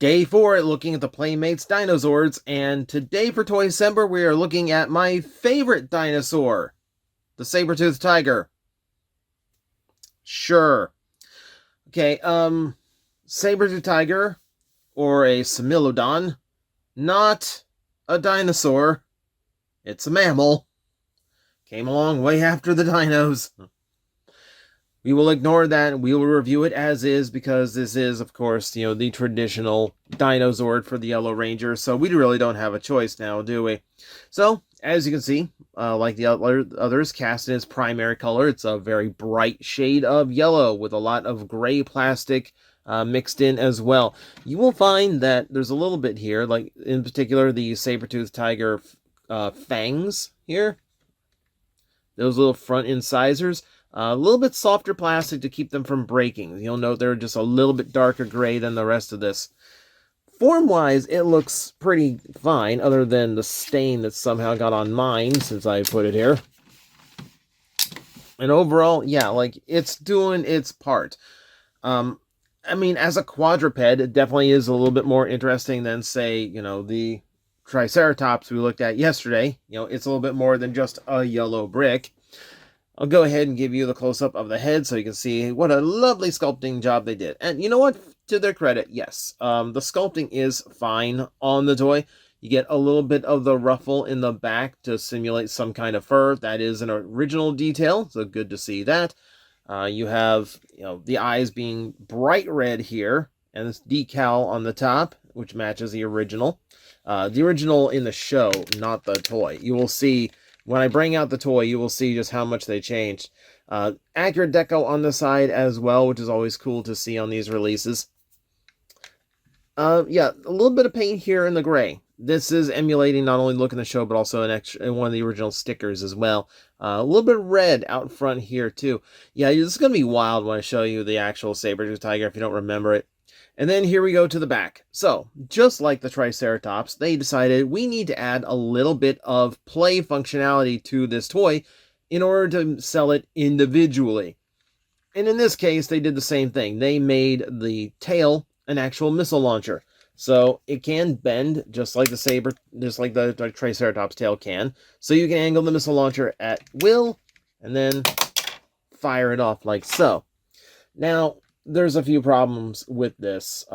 Day 4 looking at the Playmates Dinozords, and today for Toycember we are looking at my favorite dinosaur, the Sabertooth tiger. Sure. Okay, Sabertooth tiger, or a Similodon, not a dinosaur. It's a mammal. Came along way after the dinos. We will ignore that, and we will review it as is, because this is, of course, the traditional Dinozord for the Yellow Ranger, so we really don't have a choice now, do we? So, as you can see, like the others, cast in its primary color, it's a very bright shade of yellow with a lot of gray plastic mixed in as well. You will find that there's a little bit here, like in particular the Sabertooth tiger fangs here. Those little front incisors. A little bit softer plastic to keep them from breaking. You'll note they're just a little bit darker gray than the rest of this. Form-wise, it looks pretty fine, other than the stain that somehow got on mine since I put it here. And overall, yeah, like, it's doing its part. I mean, as a quadruped, it definitely is a little bit more interesting than, say, the Triceratops we looked at yesterday. It's a little bit more than just a yellow brick. I'll go ahead and give you the close-up of the head so you can see what a lovely sculpting job they did. And you know what? To their credit, yes. The sculpting is fine on the toy. You get a little bit of the ruffle in the back to simulate some kind of fur. That is an original detail, so good to see that. You have, the eyes being bright red here, and this decal on the top, which matches the original. The original in the show, not the toy. You will see... When I bring out the toy, you will see just how much they changed. Accurate deco on the side as well, which is always cool to see on these releases. Yeah, a little bit of paint here in the gray. This is emulating not only the look in the show, but also in one of the original stickers as well. A little bit of red out front here, too. Yeah, this is going to be wild when I show you the actual Sabertooth tiger, if you don't remember it. And then here we go to the back. So, just like the Triceratops, they decided we need to add a little bit of play functionality to this toy in order to sell it individually. And in this case, they did the same thing. They made the tail an actual missile launcher. So, it can bend just like the Triceratops tail can. So, you can angle the missile launcher at will and then fire it off like so. Now, there's a few problems with this.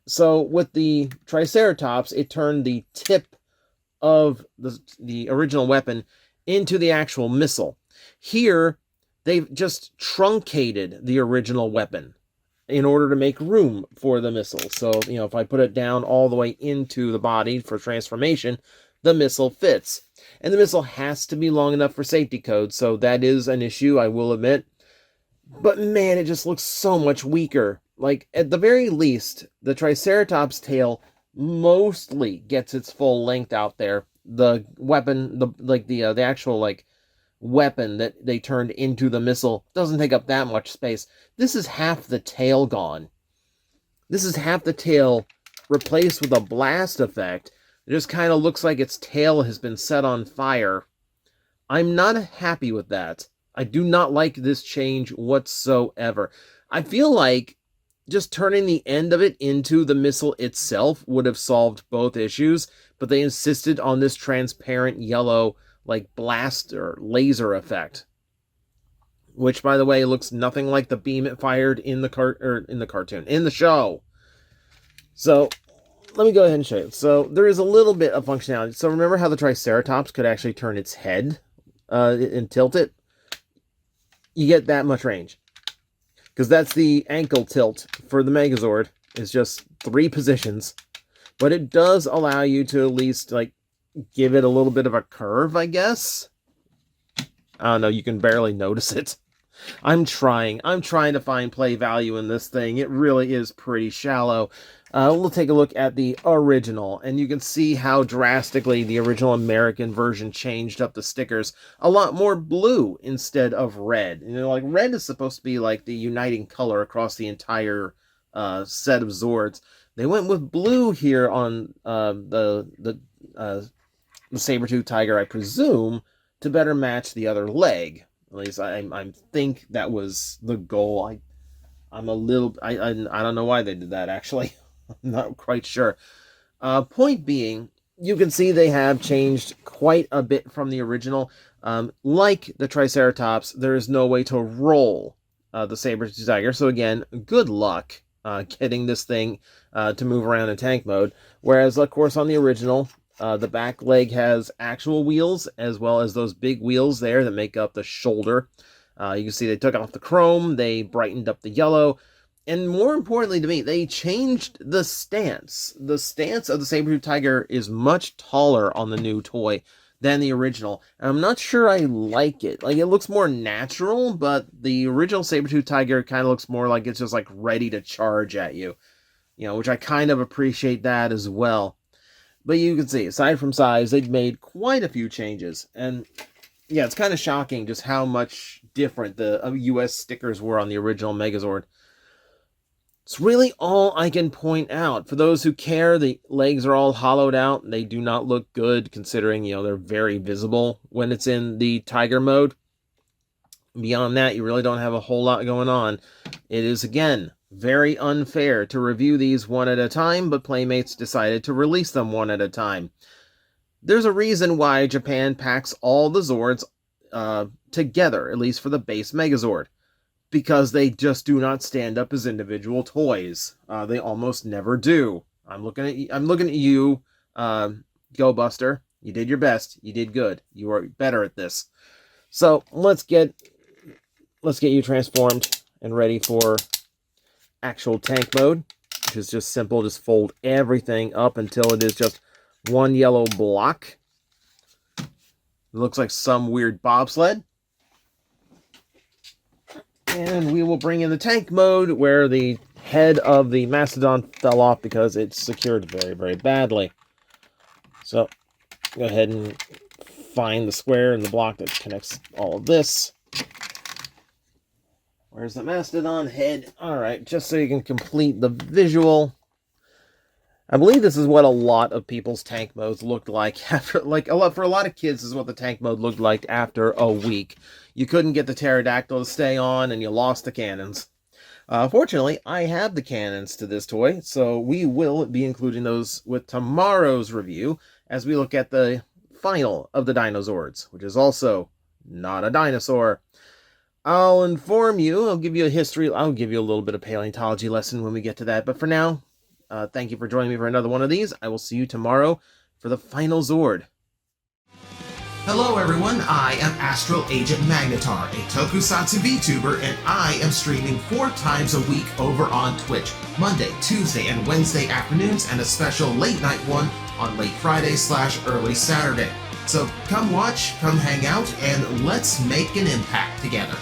So with the Triceratops, it turned the tip of the original weapon into the actual missile. Here, they've just truncated the original weapon in order to make room for the missile. So, if I put it down all the way into the body for transformation, the missile fits. And the missile has to be long enough for safety codes, so that is an issue, I will admit. But man, it just looks so much weaker. Like, at the very least, the Triceratops tail mostly gets its full length out there. The weapon, the actual, weapon that they turned into the missile doesn't take up that much space. This is half the tail gone. This is half the tail replaced with a blast effect. It just kind of looks like its tail has been set on fire. I'm not happy with that. I do not like this change whatsoever. I feel like just turning the end of it into the missile itself would have solved both issues, but they insisted on this transparent yellow, blast or laser effect. Which, by the way, looks nothing like the beam it fired in the show. So, let me go ahead and show you. So, there is a little bit of functionality. So, remember how the Triceratops could actually turn its head and tilt it? You get that much range. Because that's the ankle tilt for the Megazord. It's just 3 positions. But it does allow you to at least, give it a little bit of a curve, I guess. I don't know, you can barely notice it. I'm trying to find play value in this thing. It really is pretty shallow. We'll take a look at the original, and you can see how drastically the original American version changed up the stickers. A lot more blue instead of red. Red is supposed to be the uniting color across the entire set of Zords. They went with blue here on the Sabertooth tiger, I presume, to better match the other leg. At least I think that was the goal. I don't know why they did that, actually. I'm not quite sure. Point being, you can see they have changed quite a bit from the original. Like the Triceratops, there is no way to roll the Sabertooth Tiger. So again, good luck getting this thing to move around in tank mode. Whereas, of course, on the original, the back leg has actual wheels, as well as those big wheels there that make up the shoulder. You can see they took off the chrome, they brightened up the yellow, and more importantly to me, they changed the stance. The stance of the Sabertooth Tiger is much taller on the new toy than the original. And I'm not sure I like it. Like, it looks more natural, but the original Sabertooth Tiger kind of looks more like it's just, like, ready to charge at you. You know, which I kind of appreciate that as well. But you can see, aside from size, they've made quite a few changes. And, yeah, it's kind of shocking just how much different the US stickers were on the original Megazord. It's really all I can point out. For those who care, the legs are all hollowed out. They do not look good, considering, you know, they're very visible when it's in the Tiger mode. Beyond that, you really don't have a whole lot going on. It is, again, very unfair to review these one at a time, but Playmates decided to release them one at a time. There's a reason why Japan packs all the Zords together, at least for the base Megazord. Because they just do not stand up as individual toys. They almost never do. I'm looking at you, Go Buster. You did your best. You did good. You are better at this. So let's get you transformed and ready for actual tank mode, which is just simple. Just fold everything up until it is just one yellow block. It looks like some weird bobsled. And we will bring in the tank mode, where the head of the Mastodon fell off because it's secured very, very badly. So, go ahead and find the square and the block that connects all of this. Where's the Mastodon head? Alright, just so you can complete the visual. I believe this is what a lot of people's tank modes looked like after, for a lot of kids, this is what the tank mode looked like after a week. You couldn't get the pterodactyl to stay on, and you lost the cannons. Fortunately, I have the cannons to this toy, so we will be including those with tomorrow's review as we look at the final of the Dinozords, which is also not a dinosaur. I'll inform you, I'll give you a little bit of paleontology lesson when we get to that, but for now, thank you for joining me for another one of these. I will see you tomorrow for the final Zord. Hello everyone, I am Astral Agent Magnetar, a tokusatsu VTuber, and I am streaming 4 times a week over on Twitch, Monday, Tuesday, and Wednesday afternoons, and a special late night one on late Friday/early Saturday. So come watch, come hang out, and let's make an impact together.